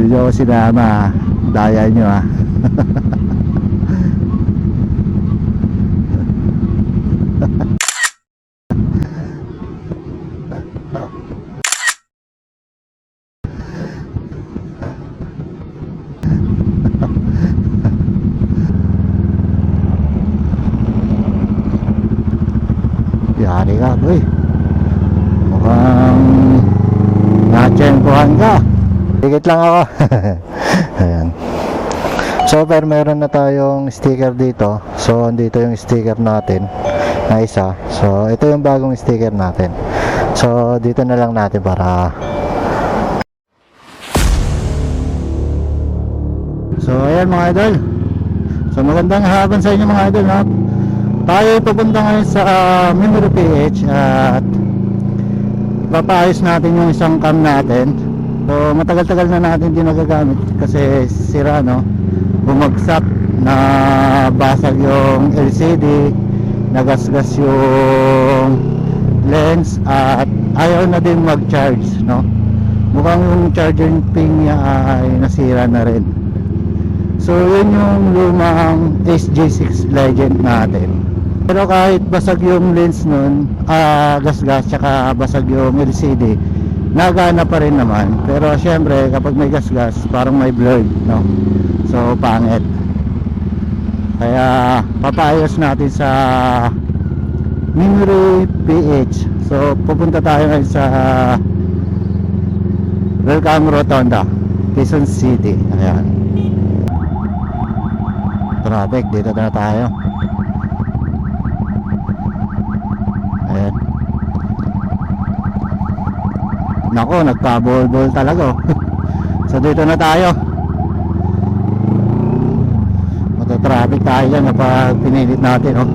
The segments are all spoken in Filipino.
Hindi nyo ako sinama, daya nyo ah. Yari ka boy, mukhang natsyempohan ka. Tikit lang ako. Ayan. So pero meron na tayong sticker dito. So andito yung sticker natin na isa. So ito yung bagong sticker natin. So dito na lang natin para. So ayan mga idol. So magandang hapon sa inyo mga idol, no? Tayo pupunta ngayon sa Memory PH at ipapaayos natin yung isang cam natin. So matagal-tagal na natin din nagagamit kasi sira, no? Bumagsak, na basag yung LCD, nagasgas yung lens at ayaw na din mag-charge, no? Mukhang yung charger pin niya ay nasira na rin. So yun yung lumang SG6 Legend natin. Pero kahit basag yung lens nun, gasgas, tsaka basag yung LCD, nagana pa rin naman. Pero syempre kapag may gasgas, parang may blurred, no? So pangit. Kaya papaayos natin sa Memory PH. So pupunta tayo ngayon sa Welcome Rotonda, Quezon City. Ayan. Traffic, dito na tayo. Ayan. Nako, nagpa-bol-bol talaga. So dito na tayo. Mata-traffic tayo dyan kapag pinilit natin, oh.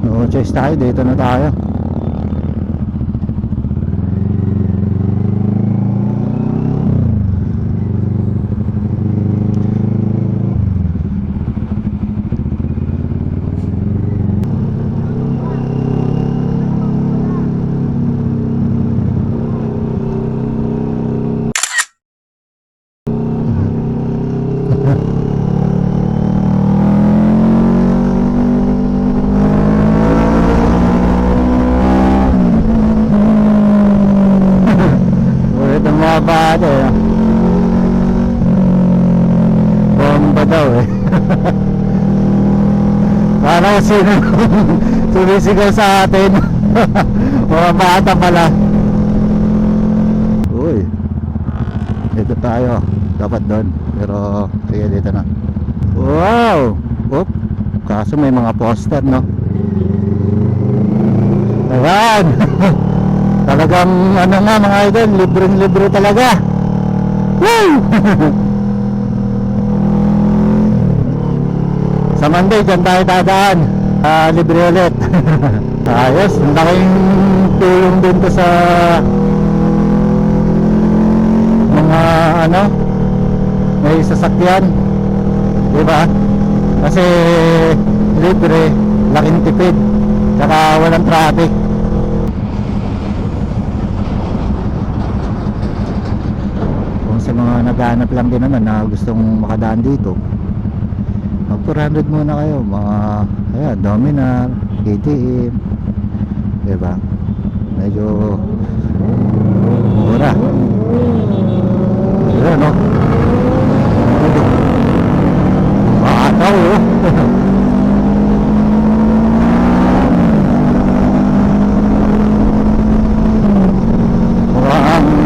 No choice tayo, dito na tayo. Bomba daw eh. Parang sino sumisigaw sa atin. Mga bata pala. Uy, dito tayo. Dapat doon, pero sige, dito na. Wow. Oop. Kaso may mga poster, no? Ayan. Talagang ano nga mga idol, libreng-libre talaga. Woo! Sa Monday dyan tayo dadaan, libre ulit. Ayos, ang laking tulong din to sa mga ano, may sasakyan, diba? Kasi libre, laking tipid, saka walang traffic. Sa mga naghahanap lang din naman na gustong makadaan dito, mag 400 muna kayo, mga ayan, Dominar, KTM, diba? Medyo mura. Ayan, no? Maataw, oh.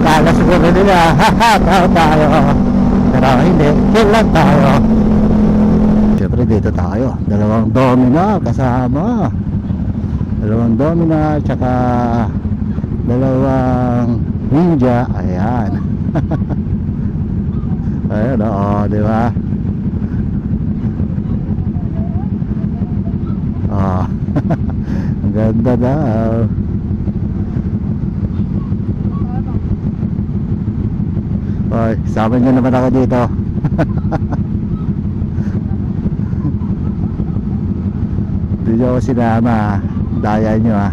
Kala siguro nila, haha, tao tayo. Pero hindi, chill lang tayo. Siyempre dito tayo, dalawang Domina kasama. Dalawang Domina, tsaka dalawang Ninja. Ayan. Ayan, oo, diba? Oo. Ang ganda daw. Oy, sama nyo naman ako dito. Di nyo ako sinama. Daya nyo ah.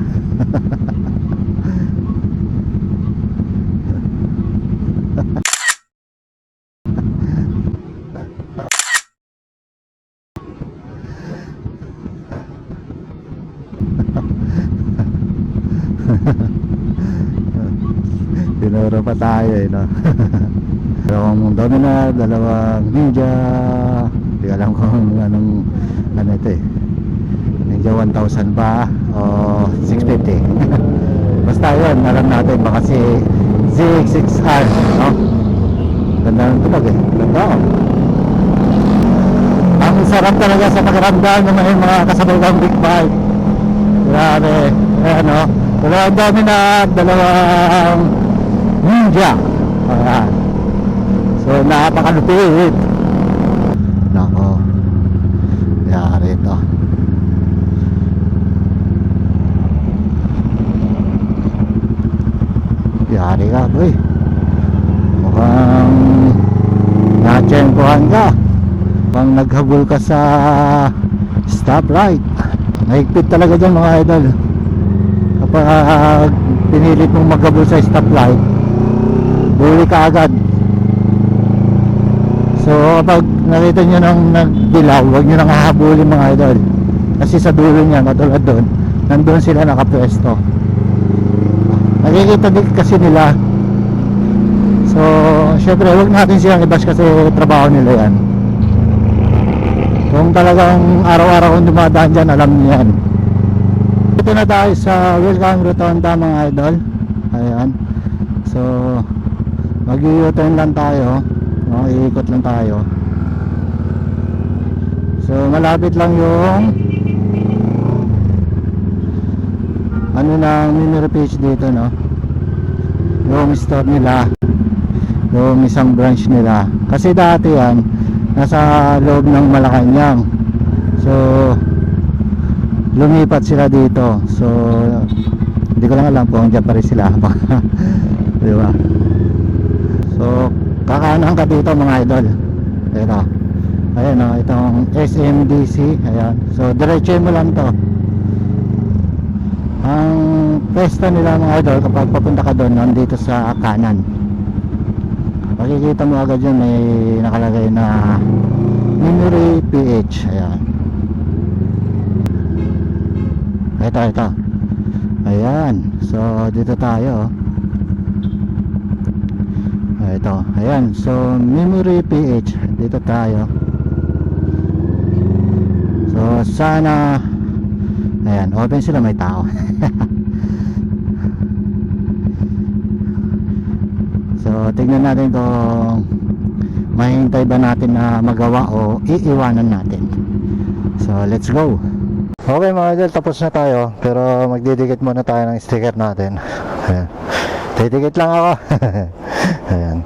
Tinuro pa tayo eh, no? Dalawang Dominar, dalawang Ninja. Hindi alam kung anong ano ito eh, Ninja 1000 ba o 650. Basta yun, alam natin baka si ZX6R, no? Ganda ng tulog eh, ganda oh. Ang sarap talaga sa pakiramdam ng mga kasabay kang big bike. Grabe, ayan o, dalawang Dominar, dalawang Ninja. Ayan. So napakalupit. Nako, yari ito. Yari ka boy, mukhang natsyempohan ka, mukhang naghabol ka sa stoplight. Mahigpit talaga dyan mga idol. Kapag pinilit mong maghabol sa stoplight, huli ka agad. So kapag nakita nyo nang nagdilaw, huwag nyo nang hahabulin mga idol, kasi sa dulo niya, katulad doon, nandun sila nakapwesto. Nakikita din kasi nila. So syempre huwag natin silang i-bash kasi trabaho nila yan. Kung talagang araw-araw kung dumadaan dyan, alam niyo yan. Ito na tayo sa Welcome Rotonda mga idol. Ayan. So mag-u-turn lang tayo, no? Iikot lang tayo. So malapit lang yung ano ng Memory Page dito, no? Yung store nila, yung isang branch nila. Kasi dati yan nasa loob ng Malacanang. So lumipat sila dito. So hindi ko lang alam kung dyan pa rin sila. Di ba? So kakanan ka dito mga idol. Ito. Ayan o, itong SMDC. Ayan. So diretso mo lang to. Ang pesta nila mga idol, kapag papunta ka doon, nandito sa kanan. Makikita mo agad yun, may nakalagay na Memory PH. Ayan. Ito. Ayan. So dito tayo. Ito. Ayan. So Memory PH. Dito tayo. So sana, ayan, open sila, may tao. So tignan natin kung mahihintay ba natin na magawa o iiwanan natin. So let's go. Okay mga idol, tapos na tayo. Pero magdidikit muna tayo ng sticker natin. Ayan. Didikit lang ako. Ayan.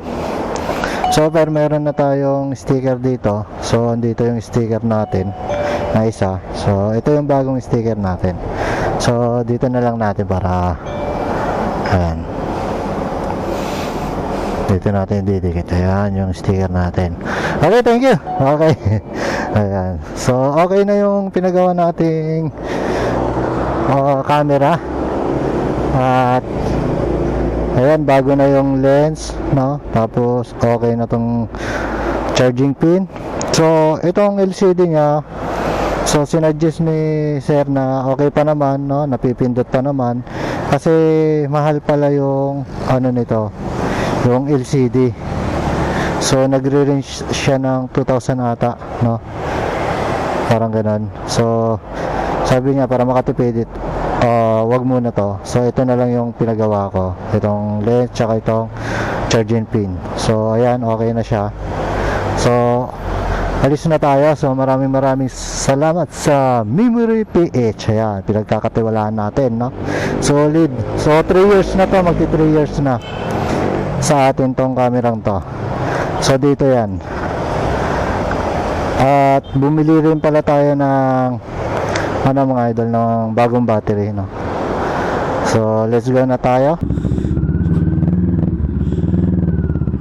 So pero meron na tayong sticker dito. So andito yung sticker natin na isa. So ito yung bagong sticker natin. So dito na lang natin para, ayan, dito natin didikit. Ayan yung sticker natin. Okay, thank you. Okay. Ayan. So okay na yung pinagawa nating camera. At ayan, bago na yung lens, no? Tapos okay na tong charging pin. So itong LCD nya, so sinuggest ni sir na okay pa naman, no? Napipindot pa naman kasi mahal pala yung ano nito, yung LCD. So nagre-range siya ng 2,000 ata, no? Parang ganun. So sabi niya para makatipid, wag muna to. So ito na lang yung pinagawa ko, itong lens tsaka itong charging pin. So ayan, okay na siya. So alis na tayo. So maraming salamat sa Memory PH. Ayan, pinagkakatiwalaan natin, no? Solid. So 3 years na to, magti 3 years na sa atin tong kamerang to. So dito yan. At bumili rin pala tayo ng ano mga idol, ng bagong battery, no? So let's go na tayo.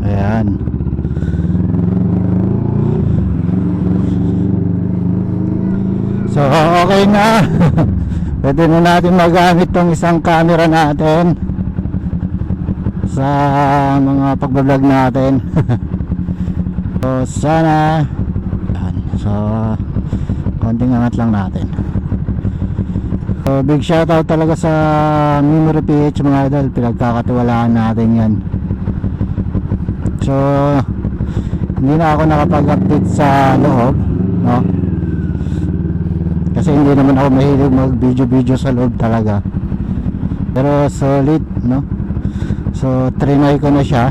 Ayan. So okay na. Pwede na natin magamit tong isang camera natin sa mga pagbablog natin. So sana yan. So konting angat lang natin. So big shoutout talaga sa Memory PH mga idol, pinagkakatiwalaan natin yan. So hindi na ako nakapag-update sa loob, no? Kasi hindi naman ako mahilig mag video sa loob talaga. Pero solid, no? So trinay ko na siya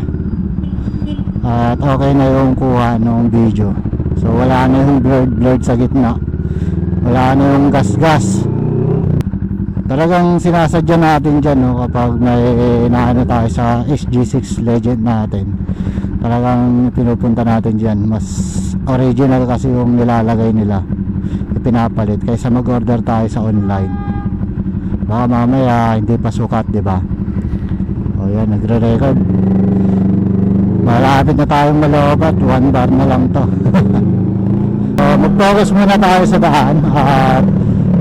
at okay na yung kuha ng video. So wala na yung blurred sa gitna, wala na yung gas. Talagang sinasadya natin dyan, no? Kapag may naano tayo sa SG6 Legend natin, talagang pinupunta natin dyan. Mas original kasi yung nilalagay nila, pinapalit kaysa mag-order tayo sa online. Baka mamaya hindi pa sukat, di ba? O yan, nagre-record. Malapit na tayong malobat, 1 bar na lang to. So mag-focus muna tayo sa daan at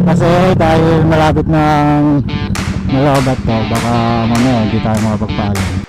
kasi dahil malapit ng malobat to, baka mamaya hindi tayo makapagpaalam.